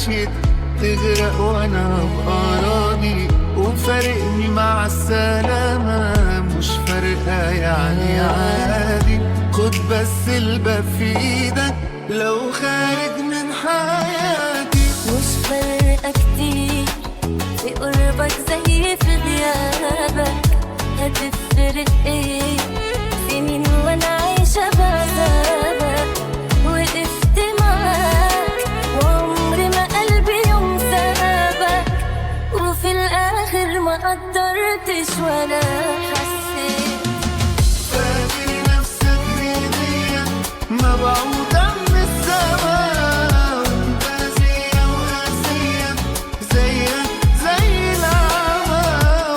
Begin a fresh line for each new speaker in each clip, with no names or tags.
مشيت تغرق وانا بأراضي، وفارقني مع السلامة مش فارقة يعني عادي. خد بس الباب في ايدك لو خارج من حياتي.
مش فارقة كتير في قربك زي في غيابك، هتفرق ايه سنين وانا عايشة بعذابك. وقفت معاك وعمري ما قلبي يوم سابك، وفي الاخر ما قدرتش ولا حسيت.
فاكر نفسك هدية مبعوثة من السما، وانت زيها وقاسية زيك زي العمى.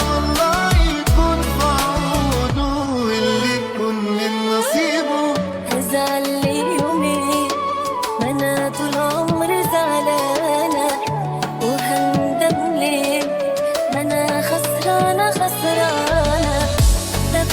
والله يكون في عوده واللي يكون من نصيبه.
هزعل لي يومين ما انا طول عمري زعلانة، وهندم ليه ما انا خسرانة خسرانة. ده